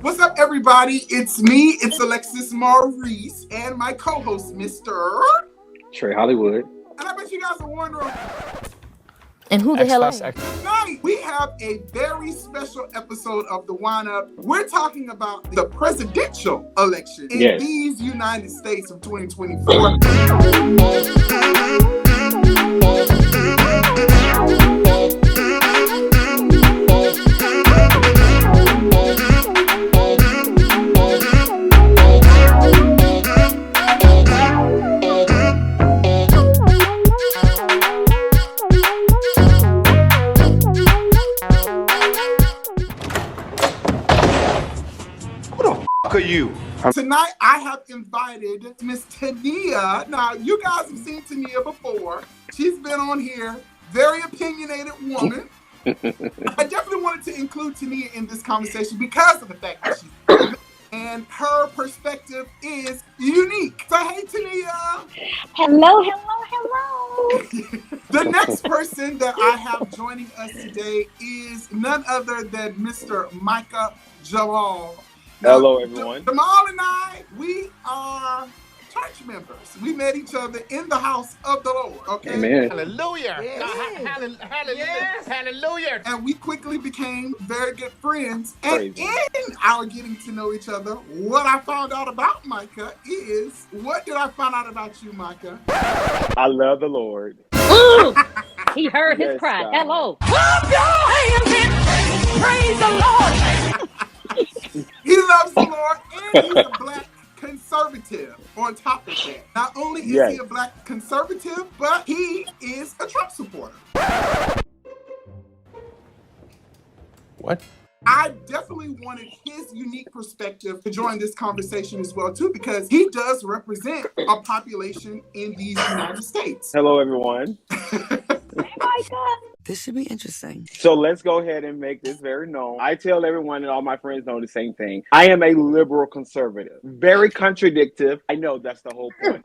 What's up, everybody? It's me. It's AlexisMaurice and my co-host, Mr. Trey Hollywood. And I bet you guys are wondering, and who the hell is tonight we have a very special episode of The Wine Up. We're talking about the presidential election in these United States of 2024. You. Tonight, I have invited Miss Tania. Now, you guys have seen Tania before. She's been on here. Very opinionated woman. I definitely wanted to include Tania in this conversation because of the fact that she's woman, and her perspective is unique. So, hey, Tania. Hello. The next person that I have joining us today is none other than Mr. Micah Jamal. Now, hello, everyone. Jamal and I, we are church members. We met each other in the house of the Lord, okay? Amen. Hallelujah. Yes. Hallelujah. Hallelujah. And we quickly became very good friends. And Crazy. in our getting to know each other, what I found out about Micah is, what did I find out about you, Micah? I love the Lord. He heard his Yes, cry. God. Hello. Praise the Lord. He loves the Lord, and he's a black conservative on top of that. Not only is he a black conservative, but he is a Trump supporter. What? I definitely wanted his unique perspective to join this conversation as well, too, because he does represent a population in these United States. Hello, everyone. This should be interesting. So let's go ahead and make this very known. I tell everyone and all my friends know the same thing. I am a liberal conservative. Very contradictive. I know that's the whole point.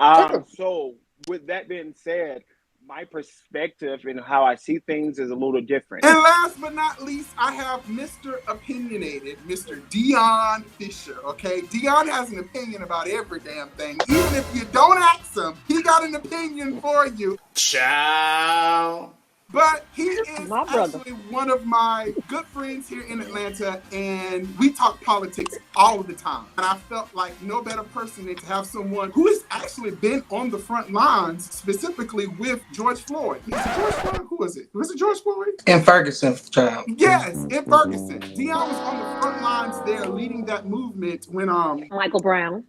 So with that being said, my perspective and how I see things is a little different. And last but not least, I have Mr. Opinionated, Mr. Dion Fisher, okay? Dion has an opinion about every damn thing. Even if you don't ask him, he got an opinion for you. Ciao. But he is actually one of my good friends here in Atlanta, and we talk politics all the time. And I felt like no better person than to have someone who has actually been on the front lines, specifically with George Floyd. Is it George Floyd? Who was it? Was it George Floyd? In Ferguson, child. Yes, in Ferguson. Dion was on the front lines there leading that movement when Michael Brown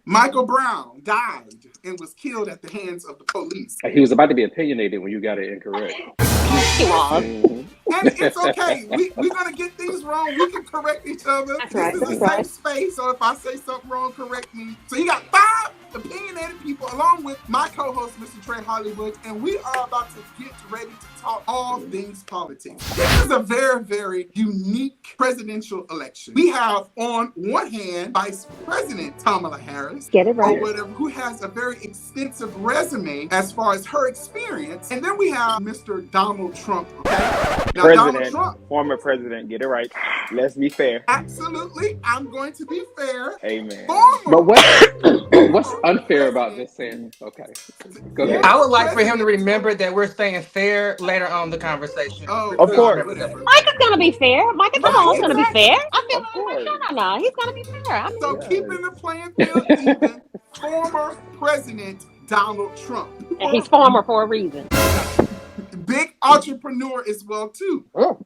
died and was killed at the hands of the police. He was about to be opinionated when you got it incorrect. He was. And it's okay. We're going to get things wrong. We can correct each other. This is a safe space, so if I say something wrong, correct me. So you got 5 opinionated people along with my co-host, Mr. Trey Hollywood, and we are about to get ready to talk all things politics. This is a very, very unique presidential election. We have, on one hand, Vice President Kamala Harris, Get it right. or whatever, who has a very extensive resume as far as her experience. And then we have Mr. Donald Trump, okay? Now, President, Donald Trump, former president, get it right. Let's be fair. absolutely, I'm going to be fair. Amen. Former What's unfair about this saying? Okay, go ahead. I would like for him to remember that we're staying fair later on in the conversation. Oh, Of course. whatever. Micah's gonna be fair. Micah Jamal's gonna be fair. I feel Of course. no. He's gonna be fair. I mean, So keeping the playing field even, former President Donald Trump. and he's former for a reason. Big entrepreneur as well, too. Oh.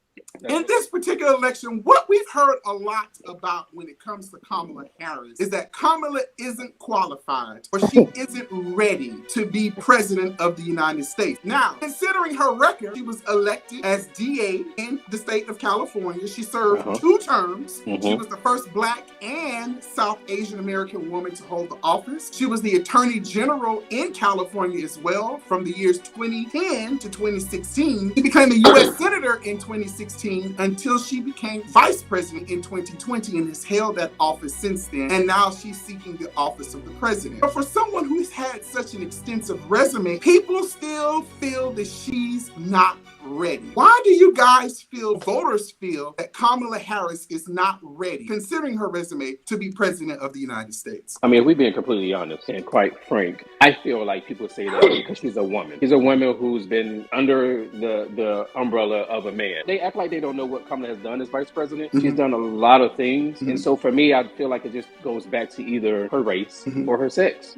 In this particular election, what we've heard a lot about when it comes to Kamala Harris is that Kamala isn't qualified or she isn't ready to be president of the United States. Now, considering her record, she was elected as DA in the state of California. She served 2 terms. She was the first Black and South Asian American woman to hold the office. She was the Attorney General in California as well from the years 2010 to 2016. She became a U.S. Senator in 2016 until she became vice president in 2020 and has held that office since then. And now she's seeking the office of the president. But for someone who's had such an extensive resume, people still feel that she's not ready. Why do you guys feel, voters feel, that Kamala Harris is not ready, considering her resume, to be president of the United States? I mean, if we're being completely honest and quite frank, I feel like people say that because she's a woman. She's a woman who's been under the umbrella of a man. They act like they don't know what Kamala has done as vice president. She's done a lot of things. And so for me, I feel like it just goes back to either her race or her sex.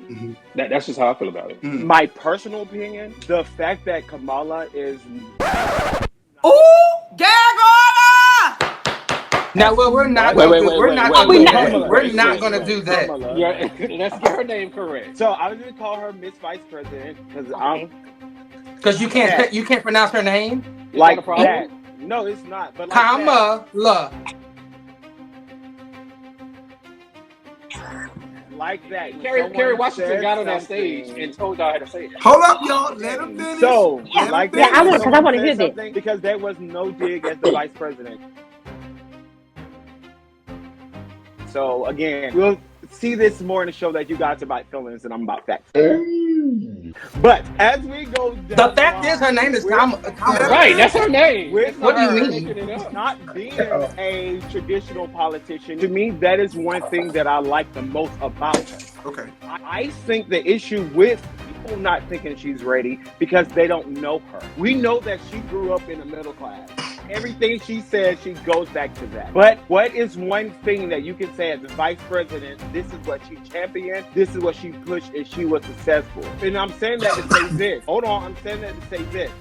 That's just how I feel about it. My personal opinion, the fact that Kamala is... Ooh, gag order! Now, well, we're not Wait, going wait, we're wait, not wait, going wait, to wait, do that. wait, We're wait, not wait, going to wait, do that. Kamala. Yeah, let's get her name correct. So I was going to call her Miss Vice President because I'm... Because you can't pronounce her name. Like that. No, it's not. But like Kamala. Like that. Carrie Washington got on that stage and told y'all how to say it. Hold up, y'all. Let him finish. So, like that. Yeah, because I want to hear this. Because there was no dig as the vice president. So, again, we'll see this more in the show that you guys are about feelings and I'm about facts. But as we go down The fact is, her name is Kamala. Right, that's her name. What do you mean? Not being a traditional politician, to me, that is one thing that I like the most about her. Okay. I think the issue with people not thinking she's ready because they don't know her. We know that she grew up in the middle class. Everything she says, she goes back to that. But what is one thing that you can say as a vice president, this is what she championed, this is what she pushed, and she was successful. And I'm saying that to say this. Hold on, I'm saying that to say this.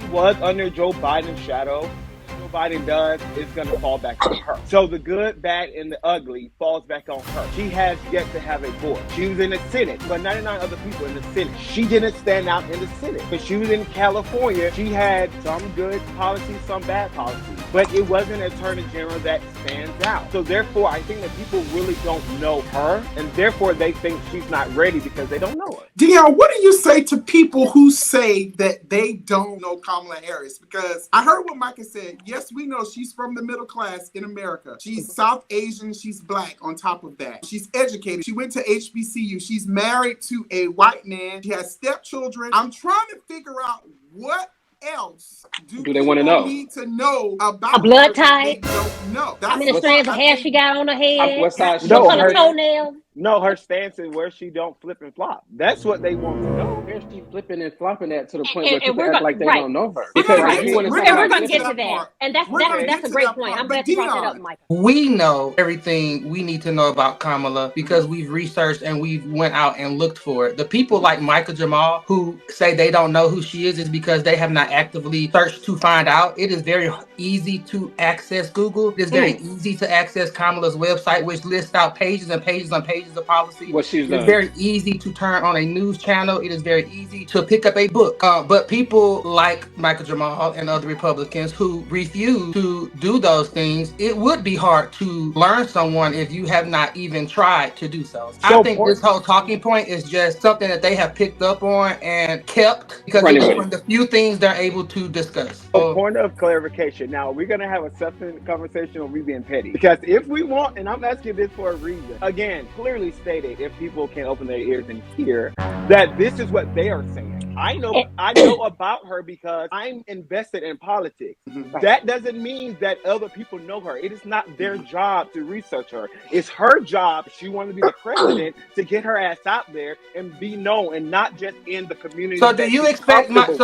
She was under Joe Biden's shadow. Joe Biden does, is going to fall back on her. So the good, bad, and the ugly falls back on her. She has yet to have a voice. She was in the Senate, but 99 other people in the Senate. She didn't stand out in the Senate. But she was in California. She had some good policies, some bad policies. But it wasn't an attorney general that stands out. So therefore, I think that people really don't know her, and therefore they think she's not ready because they don't know her. Dion, what do you say to people who say that they don't know Kamala Harris? Because I heard what Micah said. Yes, we know she's from the middle class in America. She's South Asian. She's black on top of that. She's educated. She went to HBCU. She's married to a white man. She has stepchildren. I'm trying to figure out what else do they want to know? Need to know about A blood her that type? they don't know. How many strands of hair she got on her head? What size No, What color her- toenails? No, her stance is where she don't flip and flop. That's what they want to know. Where's she flipping and flopping at to the point And- where and people we're act gonna- like they right. don't know her? We're Because gonna if get you want to to- say And we're gonna going to get get to to that that. part. And that's We're gonna a get to great that point. part. I'm glad you brought that up, Dion, Michael. We know everything we need to know about Kamala because we've researched and we've went out and looked for it. The people like Michael Jamal who say they don't know who she is because they have not actively searched to find out. It is very easy to access Google. It is very easy to access Kamala's website, which lists out pages and pages and pages of policy. What she's It's done. very easy to turn on a news channel. It is very easy to pick up a book. But people like Michael Jamal and other Republicans who refuse to do those things, it would be hard to learn someone if you have not even tried to do so. I think this whole talking point is just something that they have picked up on and kept because Running it's with one of the few things they're able to discuss. A point of clarification. Now, we're going to have a substantive conversation on we being petty. Because if we want, and I'm asking this for a reason, again, clearly stated, if people can open their ears and hear, that this is what they are saying. I know about her because I'm invested in politics. That doesn't mean that other people know her. It is not their job to research her. It's her job, if she wants to be the president, to get her ass out there and be known, and not just in the community. So do you expect Kamala?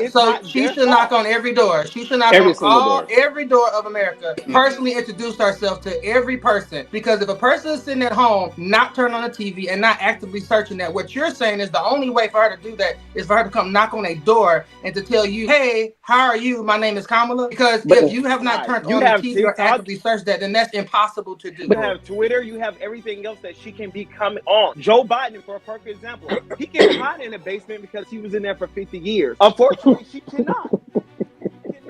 So she should knock on every door. She should knock on every door of America. Personally introduce herself to every person, because if a person is sitting at home, not turning on the TV and not actively searching that, what you're saying is the only way for her to do that is for her to come knock on a door and to tell you, "Hey, how are you? My name is Kamala." Because if you have not turned on the TV or actively searched that, then that's impossible to do. You have Twitter, you have everything else that she can be coming on. Joe Biden, for a perfect example, he can hide in the basement because he was in there for 50 years. Unfortunately, she cannot.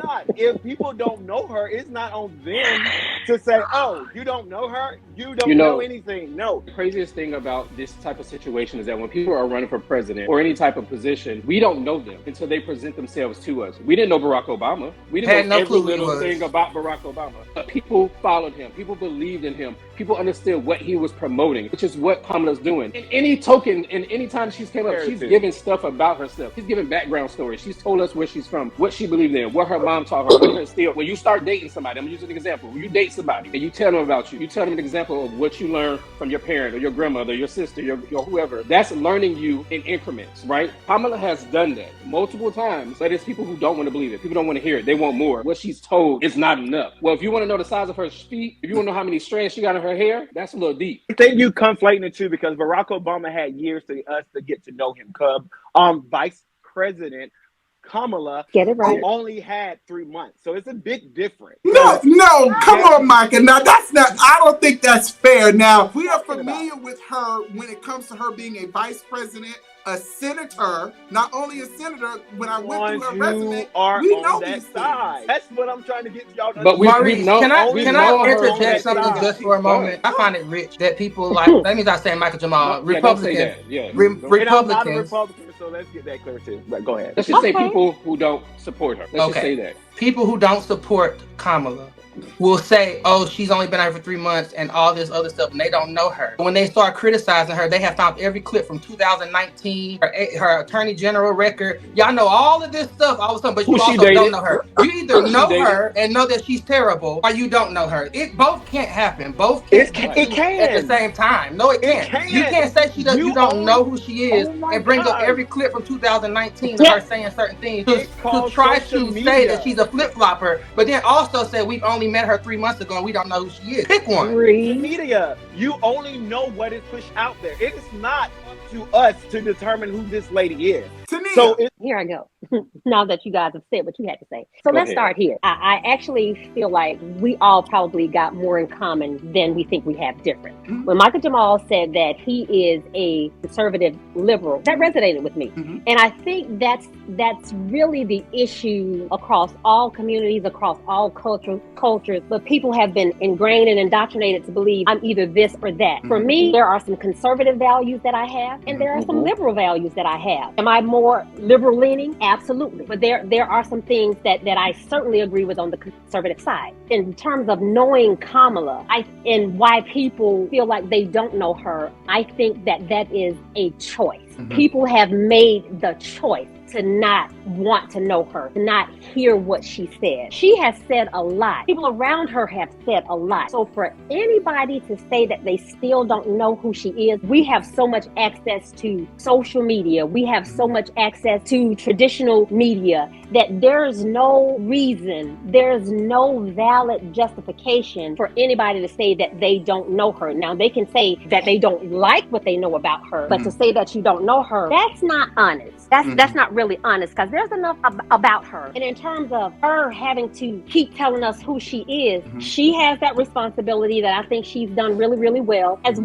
not. If people don't know her, it's not on them to say, oh, you don't know her? You don't know anything. No. The craziest thing about this type of situation is that when people are running for president or any type of position, we don't know them until they present themselves to us. We didn't know Barack Obama. We didn't know every little thing about Barack Obama. But people followed him. People believed in him. People understood what he was promoting, which is what Kamala's doing. In any token, and any time she's came up, she's giving stuff about herself. She's giving background stories. She's told us where she's from, what she believed in, what her mom taught her, what her instilled. When you start dating somebody, I'm going to use an example. When you date somebody and you tell them about you tell them an example of what you learned from your parent or your grandmother, your sister, your whoever. That's learning you in increments, right? Kamala has done that multiple times, but it's people who don't want to believe it. People don't want to hear it. They want more. What she's told is not enough. Well, if you want to know the size of her feet, if you want to know how many strands she got in her hair, that's a little deep. I think you conflating the two because Barack Obama had years to us to get to know him. Vice President Kamala only had 3 months, so it's a bit different. No, come on, Micah. Now that's not. I don't think that's fair. Now we are familiar with her when it comes to her being a vice president, a senator. Not only a senator. When I went through her resume, we know these things. That's what I'm trying to get y'all to understand. Maurice, can I interject something just for a moment? I find it rich that people like. That means I'm saying Michael Jamal, Republicans. Republicans. I'm not a Republican. So let's get that clear too. But go ahead. Let's just say people who don't support her. Let's just say that. People who don't support Kamala will say, oh, she's only been out for 3 months and all this other stuff, and they don't know her. When they start criticizing her, they have found every clip from 2019, her attorney general record. Y'all know all of this stuff all of a sudden, but you also don't know her. You either know her and know that she's terrible, or you don't know her. It both can't happen. Both can't at the same time. No, it can't. You can't say you don't know who she is and bring up every clip from 2019 of her saying certain things to try to say that she's a flip-flopper, but then also say we've only met her 3 months ago and we don't know who she is. Pick one. Media, you only know what is pushed out there. It is not up to us to determine who this lady is. So here I go. Now that you guys have said what you had to say. So let's start here. I actually feel like we all probably got more in common than we think we have different. Mm-hmm. When Michael Jamal said that he is a conservative liberal, that resonated with me. Mm-hmm. And I think that's really the issue across all communities, across all cultures, but people have been ingrained and indoctrinated to believe I'm either this or that. Mm-hmm. For me, there are some conservative values that I have, and there are some liberal values that I have. Am I more liberal leaning? Absolutely. But there are some things that I certainly agree with on the conservative side. In terms of knowing Kamala, and why people feel like they don't know her, I think that is a choice. Mm-hmm. People have made the choice to not want to know her, to not hear what she said. She has said a lot. People around her have said a lot. So for anybody to say that they still don't know who she is, we have so much access to social media. We have so much access to traditional media that there's no reason, there's no valid justification for anybody to say that they don't know her. Now, they can say that they don't like what they know about her, but to say that you don't know her, that's not honest. That's not really honest, because there's enough about her. And in terms of her having to keep telling us who she is, she has that responsibility that I think she's done really, really well as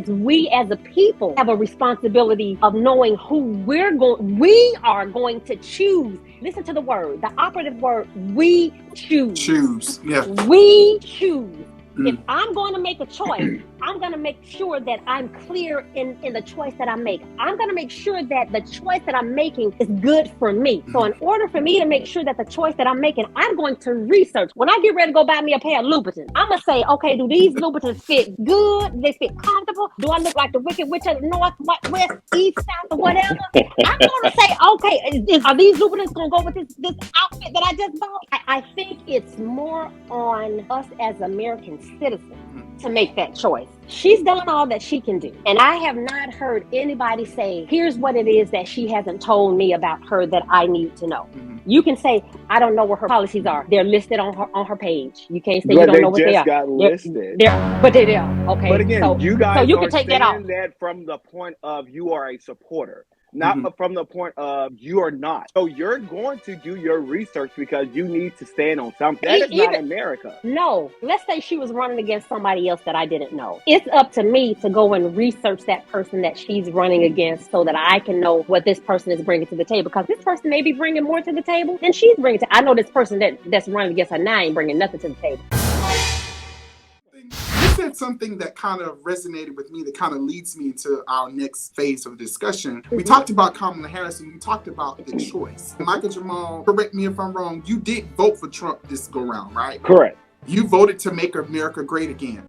we as a people have a responsibility of knowing who we are going to choose. Listen to the word, the operative word, we choose. Choose, yeah. We choose. If I'm going to make a choice, I'm going to make sure that I'm clear in the choice that I make. I'm going to make sure that the choice that I'm making is good for me. So in order for me to make sure that the choice that I'm making, I'm going to research. When I get ready to go buy me a pair of Louboutins, I'm going to say, okay, do these Louboutins fit good? Do they fit comfortable? Do I look like the Wicked Witch of the North, West, East, South, or whatever? I'm going to say, okay, are these Louboutins going to go with this outfit that I just bought? I think it's more on us as American citizens to make that choice. She's done all that she can do. And I have not heard anybody say, here's what it is that she hasn't told me about her that I need to know. You can say, I don't know what her policies are. They're listed on her page. You can't say you don't know what they are. Got listed. But they're okay. But again, you guys can take that off. That from the point of you are a supporter. not from the point of you are not. So you're going to do your research because you need to stand on something. That is not America. No, let's say she was running against somebody else that I didn't know. It's up to me to go and research that person that she's running against so that I can know what this person is bringing to the table. Because this person may be bringing more to the table than she's bringing to. I know this person that's running against her now ain't bringing nothing to the table. You said something that kind of resonated with me that kind of leads me into our next phase of discussion. We talked about Kamala Harris and we talked about the choice. Michael Jamal, correct me if I'm wrong, you did vote for Trump this go round, right? Correct. You voted to make America great again.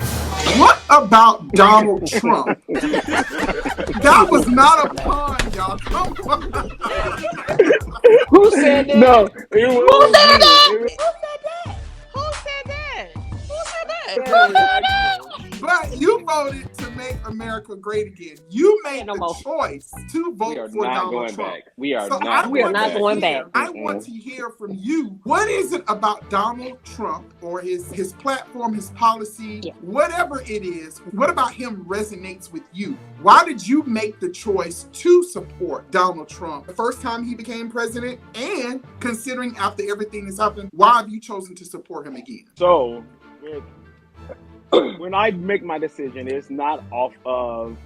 What about Donald Trump? That was not a pun, y'all. Come on. Who said that? No. Who said that? But you voted to make America great again. You made the choice to vote for Donald Trump. We are not going back. I want to hear from you. What is it about Donald Trump or his platform, his policy, whatever it is, what about him resonates with you? Why did you make the choice to support Donald Trump the first time he became president? And considering after everything that's happened, why have you chosen to support him again? So, when I make my decision, it's not off of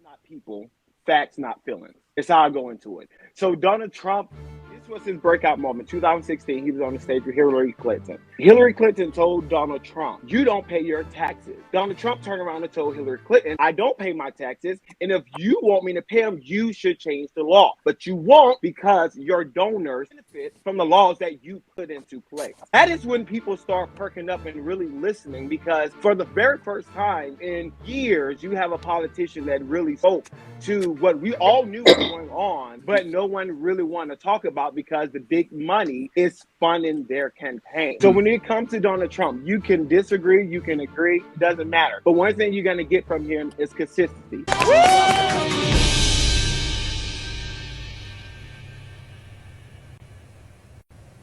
not people, facts, not feelings. It's how I go into it. So Donald Trump, this was his breakout moment. 2016, he was on the stage with Hillary Clinton. Hillary Clinton told Donald Trump, you don't pay your taxes. Donald Trump turned around and told Hillary Clinton, I don't pay my taxes. And if you want me to pay them, you should change the law. But you won't because your donors benefit from the laws that you put into place. That is when people start perking up and really listening, because for the very first time in years, you have a politician that really spoke to what we all knew was going on, but no one really wanted to talk about because the big money is funding their campaign. So when it comes to Donald Trump, you can disagree, you can agree, it doesn't matter. But one thing you're going to get from him is consistency.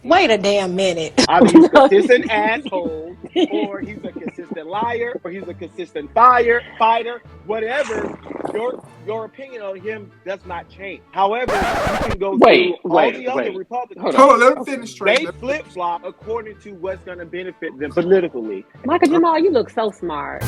Wait a damn minute. Either he's a consistent asshole, or he's a consistent liar, or he's a consistent fighter, whatever. Your opinion on him does not change. However, you can go through all the other Republicans. Hold on, let me finish straight. They flip-flop according to what's going to benefit them politically. Michael Jamal, you look so smart.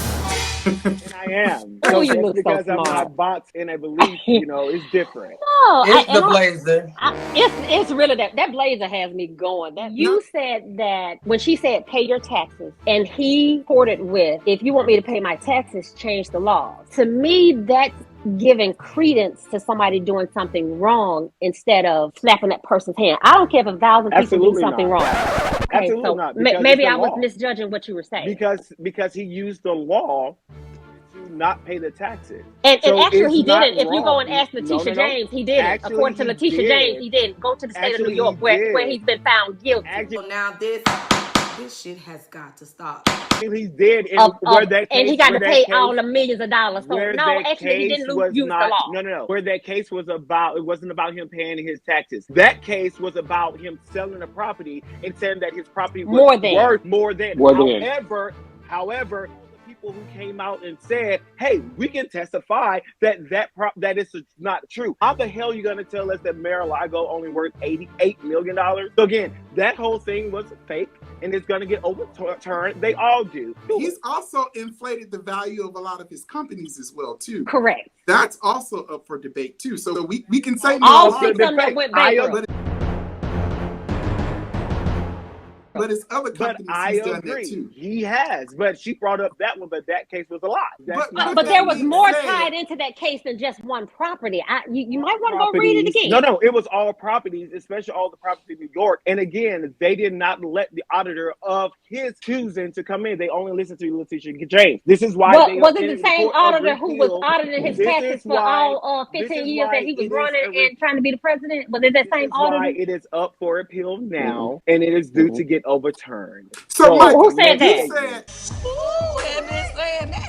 And I am. Oh, you look because so smart. I'm not boxed in a belief, it's different. No, it's the blazer. It's really that blazer has me going. You said that when she said pay your taxes, and he ported with, if you want me to pay my taxes, change the law. To me, that's giving credence to somebody doing something wrong instead of slapping that person's hand. I don't care if 1,000 people do something wrong. Okay, Absolutely so not. Maybe I was misjudging what you were saying. Because he used the law to not pay the taxes. And actually he did it. If you go and ask Letitia James, he did it. According to Letitia James, he did. Go to the state of New York where he's been found guilty. Now this shit has got to stop. He's dead, and he got to pay all the millions of dollars. So no, actually, he didn't use the law. No. Where that case was about, it wasn't about him paying his taxes. That case was about him selling a property and saying that his property was worth more than. However, the people who came out and said, "Hey, we can testify that is not true." How the hell are you going to tell us that Mar-a-Lago only worth $88 million? So again, that whole thing was fake. And it's going to get overturned. They all do. He's also inflated the value of a lot of his companies as well, too. Correct. That's also up for debate, too. So we can say all six of them that went bankrupt. But it's other companies he's done that too. He has, but she brought up that one, but that case was a lie. But there was more tied into that case than just one property. You might want to go read it again. No, it was all properties, especially all the property in New York. And again, they did not let the auditor of his choosing to come in. They only listened to Letitia James. This is why. Was it the same auditor who was auditing his taxes for all 15 years that he was running and trying to be the president? Was it that same auditor? It is up for appeal now, and it is due to get overturned. So who said that?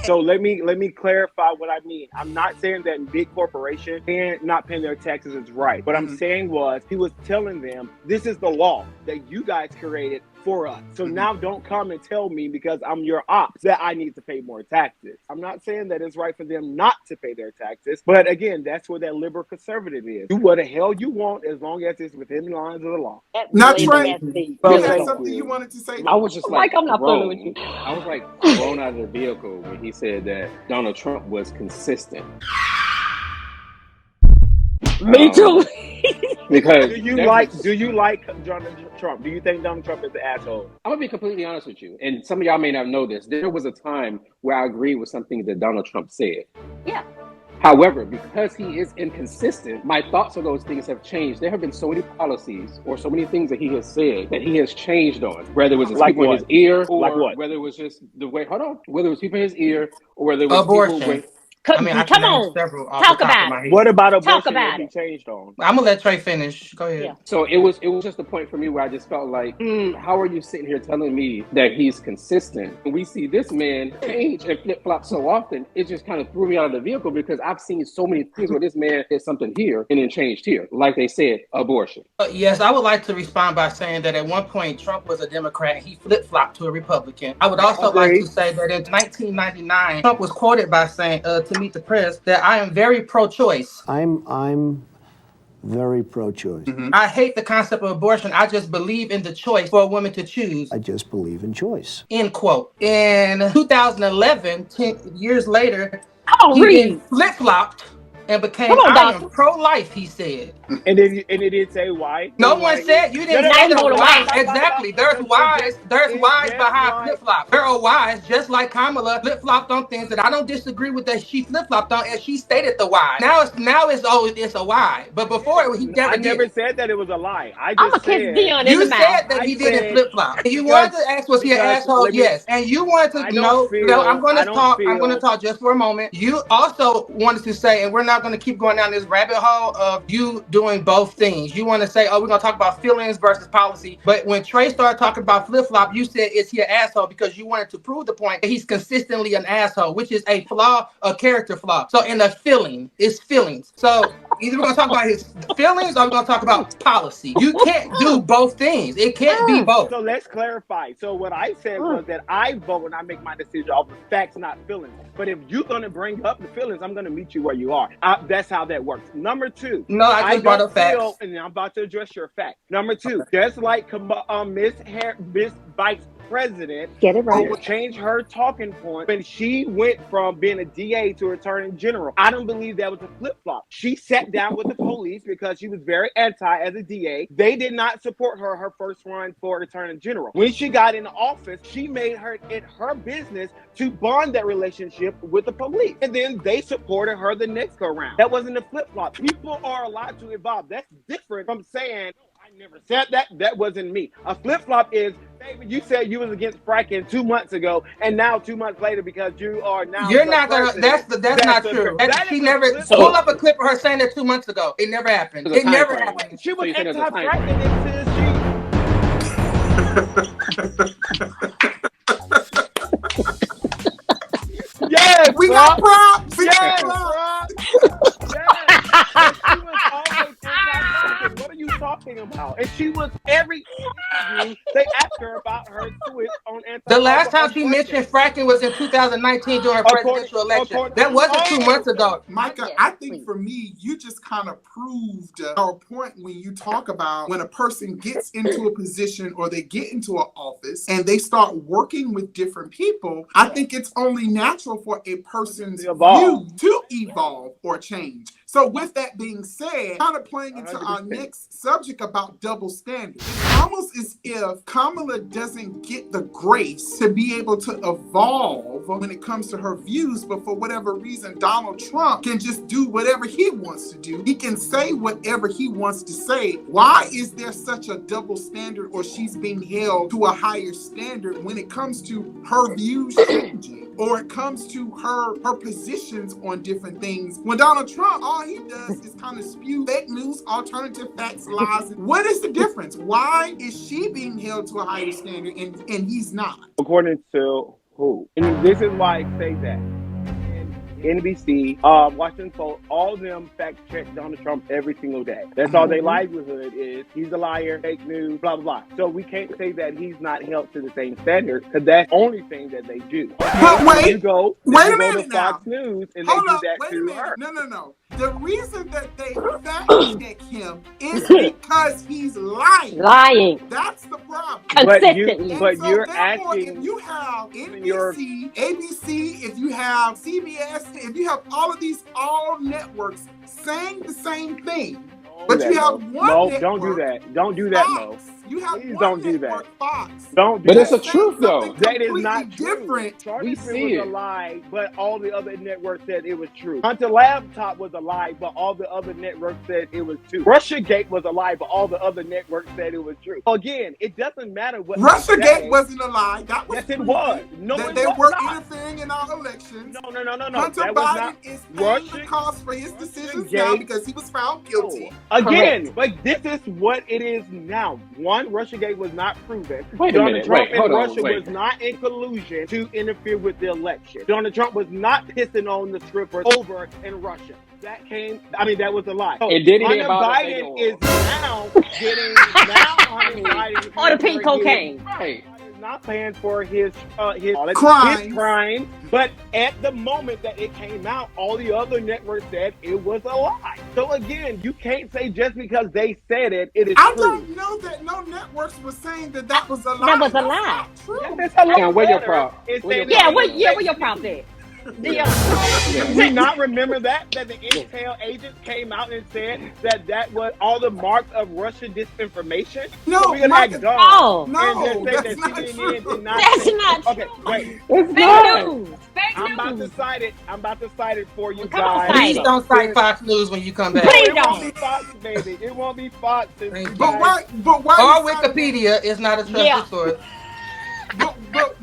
So let me clarify what I mean. I'm not saying that big corporations not paying their taxes is right. What I'm saying was he was telling them this is the law that you guys created for us. So now don't come and tell me because I'm your ops that I need to pay more taxes. I'm not saying that it's right for them not to pay their taxes, but again, that's where that liberal conservative is. Do what the hell you want as long as it's within the lines of the law. Not Trey. You You had something you wanted to say? I was just like, I'm not thrown. with you. I was like thrown out of the vehicle when he said that Donald Trump was consistent. Me too. Because do you like Donald Trump? Do you think Donald Trump is an asshole? I'm gonna be completely honest with you, and some of y'all may not know this. There was a time where I agreed with some things that Donald Trump said. Yeah. However, because he is inconsistent, my thoughts on those things have changed. There have been so many policies or so many things that he has said that he has changed on. Whether it was like people in his ear, or like what? whether it was just the way. Whether it was people in his ear, or whether it was abortion. people with. I mean, I can Come name on. several off Talk the top about of my it. head. What about Talk abortion about that he it. changed on? I'm gonna let Trey finish. Go ahead. Yeah. So it was just a point for me where I just felt like, how are you sitting here telling me that he's consistent? And we see this man change and flip-flop so often, it just kind of threw me out of the vehicle because I've seen so many things where this man did something here and then changed here. Like they said, abortion. Yes, I would like to respond by saying that at one point Trump was a Democrat and he flip-flopped to a Republican. I would also like to say that in 1999, Trump was quoted by saying to meet the press that I am very pro-choice. I'm very pro-choice. Mm-hmm. I hate the concept of abortion. I just believe in the choice for a woman to choose. I just believe in choice. End quote. In 2011, 10 years later, Come on, read. flip-flopped and became Come on, I am doctor. pro-life, he said. And it did say why. No So, one said you didn't no, say no, the no, why. no. Exactly. There's whys behind flip-flop. There are whys, just like Kamala flip-flopped on things that I don't disagree with that she flip-flopped on, and she stated the why. Now it's a why. But before he never said that it was a lie. I just said Dion you in the said mouth. that he didn't flip-flop. You wanted to ask was he an asshole? Yes. And you wanted to no, I'm gonna talk just for a moment. You also wanted to say, and we're not gonna keep going down this rabbit hole of you doing both things. You want to say, oh, we're going to talk about feelings versus policy. But when Trey started talking about flip-flop, you said, is he an asshole? Because you wanted to prove the point that he's consistently an asshole, which is a flaw, a character flaw. So in the feeling, it's feelings. So either we're going to talk about his feelings or we're going to talk about policy. You can't do both things. It can't be both. So let's clarify. So what I said was that I vote when I make my decision off of facts, not feelings. But if you're going to bring up the feelings, I'm going to meet you where you are. That's how that works. Number two. No, I just brought up facts. And I'm about to address your fact. Number two, just like Miss Vice President, get it right, change her talking point when she went from being a DA to Attorney General. I don't believe that was a flip-flop. She sat down with the police because she was very anti as a DA. They did not support her first run for Attorney General. When she got in office, she made it her business to bond that relationship with the police. And then they supported her the next go round. That wasn't a flip-flop. People are allowed to evolve. That's different from saying, I never said that. That wasn't me. A flip-flop is, David, you said you was against fracking 2 months ago, and now 2 months later because you are now. You're not gonna. That's not true. She never pull up a clip of her saying that 2 months ago. It never happened. It never happened. She was anti-fracking until she. Yes, we got props. Yes, props. Yes. She was always anti-fracking. What are you talking about? And she was every interview they asked her about her twist on anti. The last time she mentioned fracking was in 2019 during her presidential election. That wasn't 2 months ago. Micah, I think for me, you just kind of proved our point when you talk about when a person gets into a position or they get into an office and they start working with different people. I think it's only natural for a person's view to evolve or change. So with that being said, kind of playing into our next subject about double standards, it's almost as if Kamala doesn't get the grace to be able to evolve when it comes to her views, but for whatever reason, Donald Trump can just do whatever he wants to do. He can say whatever he wants to say. Why is there such a double standard, or she's being held to a higher standard when it comes to her views changing, or it comes to her positions on different things? When Donald Trump, all he does is kind of spew fake news, alternative facts, lies. What is the difference? Why is she being held to a higher standard and he's not? According to who? And this is why I say that. In NBC, Washington Post, all of them fact check Donald Trump every single day. That's all their livelihood is. He's a liar, fake news, blah, blah, blah. So we can't say that he's not held to the same standard because that's the only thing that they do. But wait, you go wait a to minute now. Fox News and Hold they do up, that wait a to minute. her. No. The reason that they fact check him is because he's lying. Lying. That's the problem. Consistently. But So you're therefore, asking. if you have NBC, ABC, if you have CBS, if you have all of these networks saying the same thing, but you have one network. Don't do that. Don't do that, Mo. You have Please one don't do network, that. Fox. Don't do But that. it's the truth, though. That is not different. True. We Charlottesville see was it. a lie, but all the other networks said it was true. Hunter Laptop was a lie, but all the other networks said it was true. Russiagate was a lie, but all the other networks said it was true. Again, it doesn't matter what. Russiagate wasn't a lie. That was yes, it was. No, that it they was were not. interfering in our elections. No. Hunter that was Biden not. is paying the cost for his decisions now because he was found guilty. Again, but this is what it is now. One, Russiagate was not proven. Wait a minute. Trump Wait, hold on. Russia was not in collusion to interfere with the election. Donald Trump was not pissing on the strippers over in Russia. That was a lie. So And did he Hunter about Biden is now getting Hunter Biden Or the pink cocaine. Right. is not paying for his crimes. But at the moment that it came out, all the other networks said it was a lie. So again, you can't say just because they said it, it is true. I don't know that no networks were saying that was a lie. That was a lie. That's not true. Yeah, that's a lot And where your better. prop? It's Where saying your that- prop? Where your prop at? Do you not remember that the intel agents came out and said that was all the marks of Russian disinformation? No, so we're gonna act dumb no, and just say that's that not CNN true. did not That's say- not true. Okay, wait. It's Fake not. news. Fake I'm about news. to cite it. I'm about to cite it for you Come on, guys. cite Please it. don't cite Fox News when you come back. Please It won't don't. be Fox, baby. It won't be Fox. Thank you. But why? Or you citing- Wikipedia is not a trusted Yeah. source.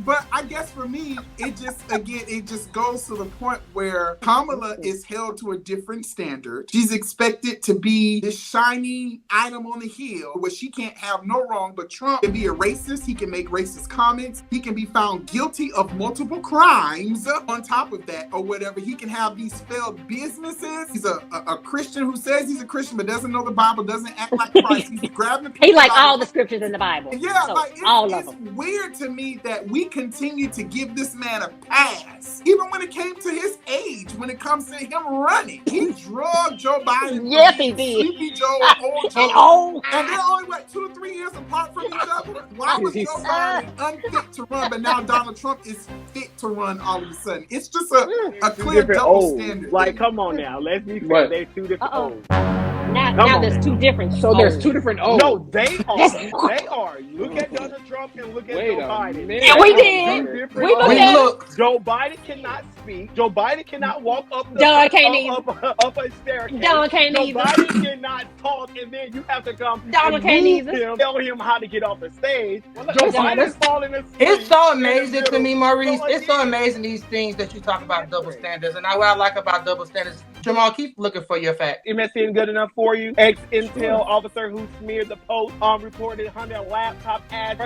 But I guess for me, it just goes to the point where Kamala is held to a different standard. She's expected to be this shiny item on the hill where she can't have no wrong, but Trump can be a racist. He can make racist comments. He can be found guilty of multiple crimes on top of that or whatever. He can have these failed businesses. He's a Christian who says he's a Christian but doesn't know the Bible, doesn't act like Christ. He's grabbing people. He like all the scriptures in the Bible. Yeah, So, like all of it's them. weird to me that we continue to give this man a pass, even when it came to his age. When it comes to him running, he drugged Joe Biden. Yes, he did. Sleepy Joe, old Joe, And old. and they're only 2 to 3 years apart from each other. Why was Joe Biden unfit to run, but now Donald Trump is fit to run all of a sudden? It's just a clear Different double O's. standard. Like, come on now. Let's be fair. What? There's two different Uh-oh. O's. Now there's two different. So there's O's. two different O's. No, they are. They are. Look at Donald Trump and look at Wait Joe a Biden. minute. And we They did. are two different We looked O's. We at it. look. Joe Biden cannot speak. Joe Biden cannot walk up the Don can't even. up a staircase. Don can't Joe either. Biden cannot talk, and then you have to come Donald and can't move either. him, tell him how to get off the stage. Joe listen, Biden's falling asleep. It's so in the amazing to middle. me, Maurice. So It's so again, amazing these things that you talk about double standards. And what I like about double standards, Jamal, keep looking for your fact. MSN good enough for you? Ex-Intel officer who smeared the post reported Hunter laptop ad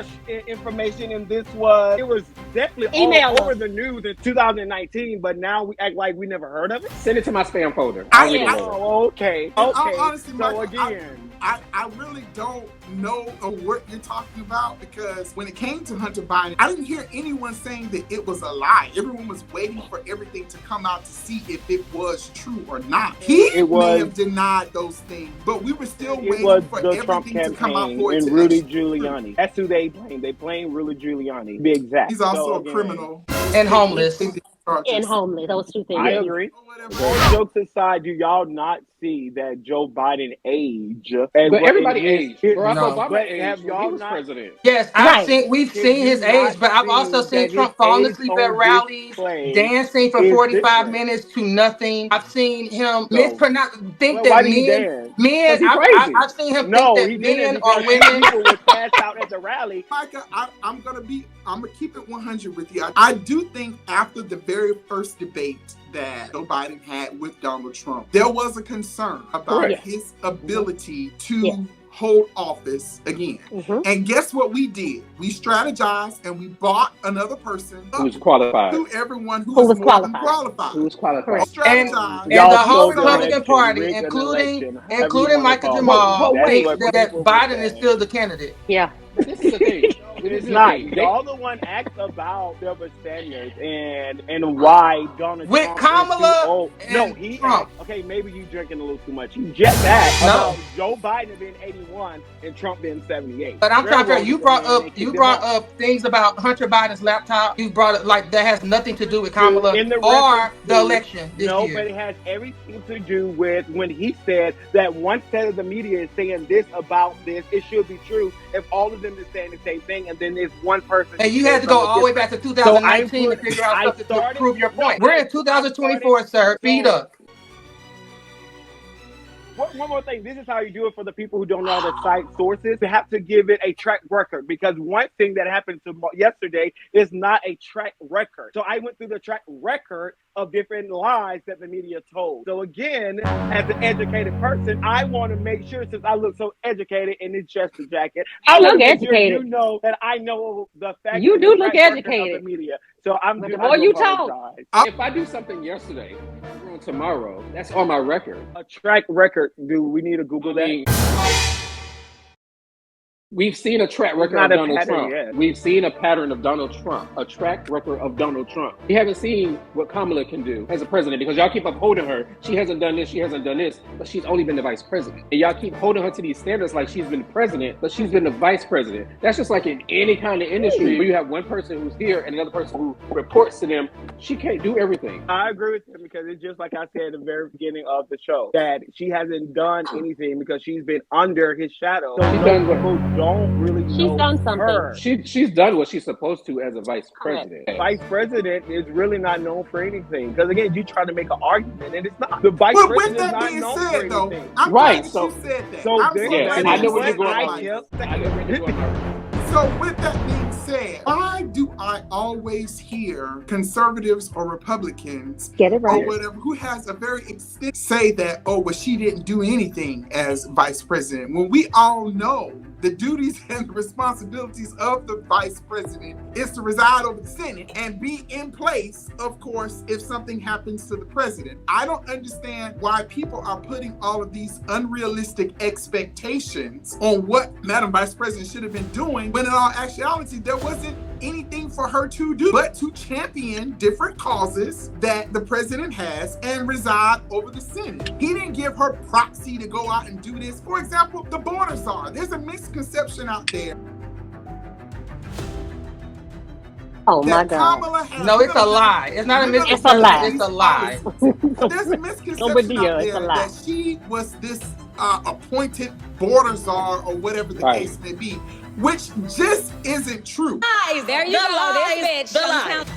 information, and it was definitely Email all over us. the news in 2019, but now we act like we never heard of it. Send it to my spam folder. I- I'll read it I- later. Oh, okay. all Okay. honesty, So Michael, again, I really don't know what you're talking about, because when it came to Hunter Biden, I didn't hear anyone saying that it was a lie. Everyone was waiting for everything to come out to see if it was true or not. He may have denied those things, but we were still it waiting was for the Trump everything to come out campaign for it and to Rudy actually- Giuliani. That's who they blame. They blame Rudy Giuliani. To be exact. He's also So, a again, criminal. And homeless. And homeless. Those two things. I agree. All jokes aside, do y'all not see that Joe Biden age? But everybody aged. Barack No. Obama But aged have when y'all he was not- president. Yes, Right. we've Did seen you his not age, but I've also see seen that Trump his falling age asleep on at rallies, display dancing for is 45 different? minutes to nothing. I've seen him mispronounce, think Well, that why did he men, dance? men, he I've crazy. seen him No, he think that didn't. men or because women. people would pass out at the rally. Micah, I'm gonna keep it 100 with you. I do think after the very first debate that Joe Biden had with Donald Trump, there was a concern about Correct. his ability to hold office again. And guess what we did? We strategized and we bought another person who's qualified. to everyone who was more than qualified. Who was qualified. And Strategized. the whole Republican Party, including Michael Jamal, thinks that Biden is still the candidate. Yeah. This is the thing. It's not. Y'all the one asked about double standards and why Donald with Trump Kamala is too old. and No, he Trump. asked, okay, maybe you drinking a little too much. You just asked about Joe Biden being 81 and Trump being 78. But I'm trying to figure, you brought up things about Hunter Biden's laptop. You brought it like that has nothing to do with Kamala or the election this year. But it has everything to do with when he said that one set of the media is saying this about this, it should be true if all of them is saying the same thing, and then there's one person. And you had to go all the way back to 2019 to figure out something to prove your point. We're in 2024, sir. Speed up. One more thing. This is how you do it for the people who don't know how to cite sources. You have to give it a track record, because one thing that happened yesterday is not a track record. So I went through the track record of different lies that the media told. So again, as an educated person, I want to make sure, since I look so educated in this Chester jacket, I look educated. educated. You know that I know the fact. You do look educated. Of the media. So I'm. But the more you talk, if I do something yesterday, tomorrow, that's on my record. A track record. Do we need to Google that? We've seen a track record of Donald Trump. Yet. We've seen a pattern of Donald Trump, a track record of Donald Trump. We haven't seen what Kamala can do as a president, because y'all keep upholding her. She hasn't done this, she hasn't done this, but she's only been the vice president. And y'all keep holding her to these standards like she's been president, but she's been the vice president. That's just like in any kind of industry where you have one person who's here and another person who reports to them. She can't do everything. I agree with him, because it's just like I said at the very beginning of the show, that she hasn't done anything because she's been under his shadow. So don't really know she's done something. Her. She's done what she's supposed to as a vice president. Vice president is really not known for anything, because again, you try to make an argument and it's not. The vice president is not known for anything. I'm right. So you said that. So I know where you're going. So with that being said, why do I always hear conservatives or Republicans get it right or whatever who has a very extent say that, oh, well, she didn't do anything as vice president, when we all know the duties and the responsibilities of the vice president is to reside over the Senate and be in place, of course, if something happens to the president. I don't understand why people are putting all of these unrealistic expectations on what Madam Vice President should have been doing, when in all actuality, there wasn't anything for her to do but to champion different causes that the president has and reside over the Senate. He didn't give her proxy to go out and do this. For example, the border czar. There's a misconception out there. Oh my God. No, it's a lie. It's not a misconception. It's a lie. There's a misconception out there that she was this appointed border czar or whatever the case may be, which just isn't true. There you go. This bitch.